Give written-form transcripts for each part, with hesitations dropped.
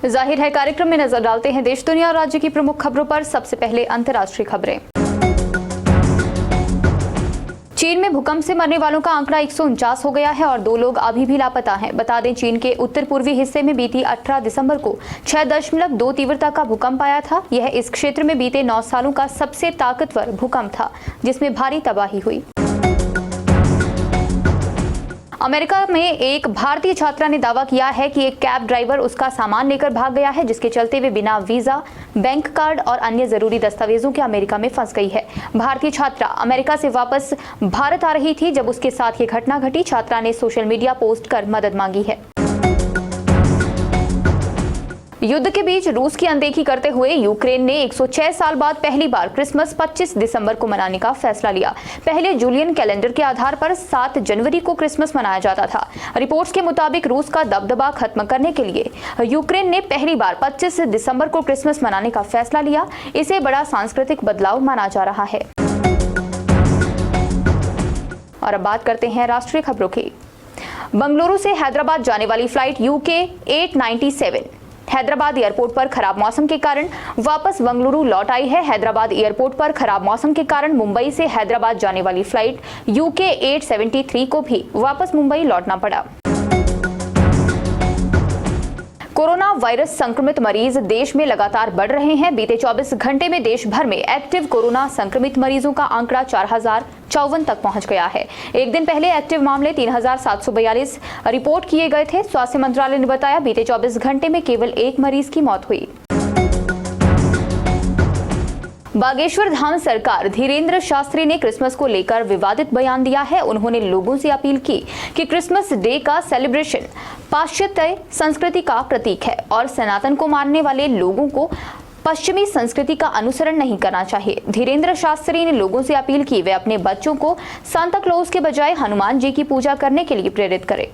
जाहिर है कार्यक्रम में नजर डालते हैं देश दुनिया और राज्य की प्रमुख खबरों पर। सबसे पहले अंतर्राष्ट्रीय खबरें। चीन में भूकंप से मरने वालों का आंकड़ा 149 हो गया है और 2 लोग अभी भी लापता हैं। बता दें, चीन के उत्तर पूर्वी हिस्से में बीती 18 दिसंबर को 6.2 तीव्रता का भूकंप आया था। यह इस क्षेत्र में बीते 9 सालों का सबसे ताकतवर भूकंप था, जिसमें भारी तबाही हुई। अमेरिका में एक भारतीय छात्रा ने दावा किया है कि एक कैब ड्राइवर उसका सामान लेकर भाग गया है, जिसके चलते वे बिना वीजा, बैंक कार्ड और अन्य जरूरी दस्तावेजों के अमेरिका में फंस गई है। भारतीय छात्रा अमेरिका से वापस भारत आ रही थी जब उसके साथ ये घटना घटी। छात्रा ने सोशल मीडिया पोस्ट कर मदद मांगी है। युद्ध के बीच रूस की अनदेखी करते हुए यूक्रेन ने 106 साल बाद पहली बार क्रिसमस 25 दिसंबर को मनाने का फैसला लिया। पहले जूलियन कैलेंडर के आधार पर 7 जनवरी को क्रिसमस मनाया जाता था। रिपोर्ट्स के मुताबिक रूस का दबदबा खत्म करने के लिए यूक्रेन ने पहली बार 25 दिसंबर को क्रिसमस मनाने का फैसला लिया। इसे बड़ा सांस्कृतिक बदलाव माना जा रहा है। और अब बात करते हैं राष्ट्रीय खबरों की। बंगलुरु से हैदराबाद जाने वाली फ्लाइट UK 897 हैदराबाद एयरपोर्ट पर खराब मौसम के कारण वापस बंगलुरु लौट आई है। हैदराबाद एयरपोर्ट पर खराब मौसम के कारण मुंबई से हैदराबाद जाने वाली फ्लाइट UK 873 को भी वापस मुंबई लौटना पड़ा। कोरोना वायरस संक्रमित मरीज देश में लगातार बढ़ रहे हैं। बीते 24 घंटे में देश भर में एक्टिव कोरोना संक्रमित मरीजों का आंकड़ा 4054 तक पहुंच गया है। एक दिन पहले एक्टिव मामले 3742 रिपोर्ट किए गए थे। स्वास्थ्य मंत्रालय ने बताया, बीते 24 घंटे में केवल 1 मरीज की मौत हुई। बागेश्वर धाम सरकार धीरेन्द्र शास्त्री ने क्रिसमस को लेकर विवादित बयान दिया है। उन्होंने लोगों से अपील की कि क्रिसमस डे का सेलिब्रेशन पाश्चात्य संस्कृति का प्रतीक है और सनातन को मानने वाले लोगों को पश्चिमी संस्कृति का अनुसरण नहीं करना चाहिए। धीरेन्द्र शास्त्री ने लोगों से अपील की वे अपने बच्चों को सांता क्लॉज के बजाय हनुमान जी की पूजा करने के लिए प्रेरित करें।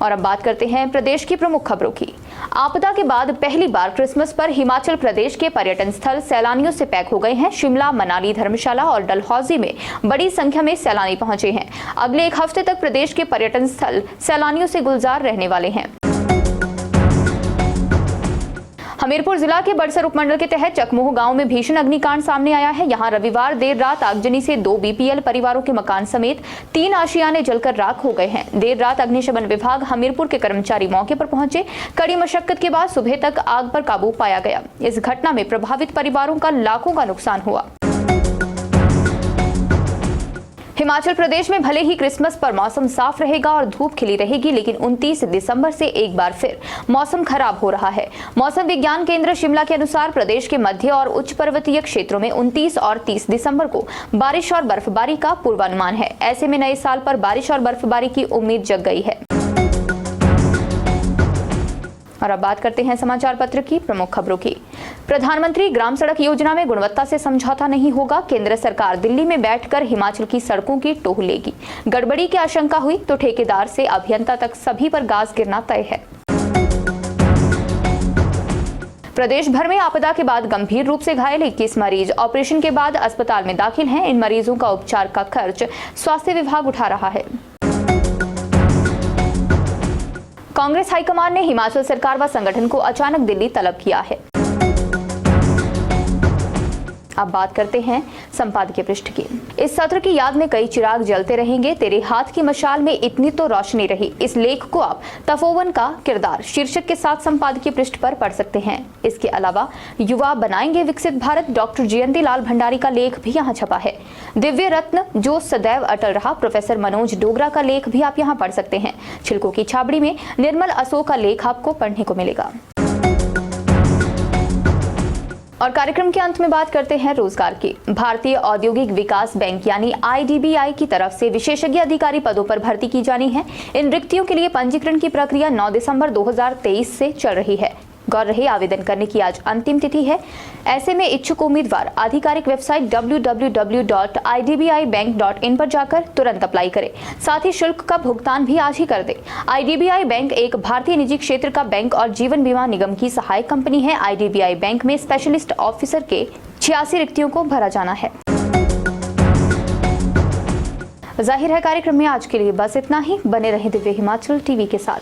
और अब बात करते हैं प्रदेश की प्रमुख खबरों की। आपदा के बाद पहली बार क्रिसमस पर हिमाचल प्रदेश के पर्यटन स्थल सैलानियों से पैक हो गए हैं। शिमला, मनाली, धर्मशाला और डलहौजी में बड़ी संख्या में सैलानी पहुंचे हैं। अगले 1 हफ्ते तक प्रदेश के पर्यटन स्थल सैलानियों से गुलजार रहने वाले हैं। हमीरपुर जिला के बड़सर उपमंडल के तहत चकमोह गांव में भीषण अग्निकांड सामने आया है। यहां रविवार देर रात आगजनी से 2 BPL परिवारों के मकान समेत 3 आशियाने जलकर राख हो गए हैं। देर रात अग्निशमन विभाग हमीरपुर के कर्मचारी मौके पर पहुंचे। कड़ी मशक्कत के बाद सुबह तक आग पर काबू पाया गया। इस घटना में प्रभावित परिवारों का लाखों का नुकसान हुआ। हिमाचल प्रदेश में भले ही क्रिसमस पर मौसम साफ रहेगा और धूप खिली रहेगी, लेकिन 29 दिसंबर से एक बार फिर मौसम खराब हो रहा है। मौसम विज्ञान केंद्र शिमला के अनुसार प्रदेश के मध्य और उच्च पर्वतीय क्षेत्रों में 29 और 30 दिसंबर को बारिश और बर्फबारी का पूर्वानुमान है। ऐसे में नए साल पर बारिश और बर्फबारी की उम्मीद जग गई है। और अब बात करते हैं समाचार पत्र की प्रमुख खबरों की। प्रधानमंत्री ग्राम सड़क योजना में गुणवत्ता से समझौता नहीं होगा। केंद्र सरकार दिल्ली में बैठकर हिमाचल की सड़कों की टोह लेगी। गड़बड़ी की आशंका हुई तो ठेकेदार से अभियंता तक सभी पर गाज गिरना तय है। प्रदेश भर में आपदा के बाद गंभीर रूप से घायल 21 मरीज ऑपरेशन के बाद अस्पताल में दाखिल हैं। इन मरीजों का उपचार का खर्च स्वास्थ्य विभाग उठा रहा है। कांग्रेस हाईकमान ने हिमाचल सरकार व संगठन को अचानक दिल्ली तलब किया है। अब बात करते हैं संपादकीय पृष्ठ की। इस सत्र की याद में कई चिराग जलते रहेंगे, तेरे हाथ की मशाल में इतनी तो रोशनी रही। इस लेख को आप तपोवन का किरदार शीर्षक के साथ संपादकीय पृष्ठ पर पढ़ सकते हैं। इसके अलावा युवा बनाएंगे विकसित भारत डॉक्टर जयंती लाल भंडारी का लेख भी यहाँ छपा है। दिव्य रत्न जो सदैव अटल रहा प्रोफेसर मनोज डोगरा का लेख भी आप यहाँ पढ़ सकते हैं। छिलकों की छाबड़ी में निर्मल अशोक का लेख आपको पढ़ने को मिलेगा। और कार्यक्रम के अंत में बात करते हैं रोजगार की। भारतीय औद्योगिक विकास बैंक यानी IDBI की तरफ से विशेषज्ञ अधिकारी पदों पर भर्ती की जानी है। इन रिक्तियों के लिए पंजीकरण की प्रक्रिया 9 दिसंबर 2023 से चल रही है। गौर रहे, आवेदन करने की आज अंतिम तिथि है। ऐसे में इच्छुक उम्मीदवार आधिकारिक वेबसाइट www.idbibank.in पर जाकर तुरंत अप्लाई करें। साथ ही शुल्क का भुगतान भी आज ही कर दें। IDBI बैंक एक भारतीय निजी क्षेत्र का बैंक और जीवन बीमा निगम की सहायक कंपनी है। IDBI बैंक में स्पेशलिस्ट ऑफिसर के 86 रिक्तियों को भरा जाना है। जाहिर है कार्यक्रम में आज के लिए बस इतना ही। बने रहे दिव्य हिमाचल टीवी के साथ।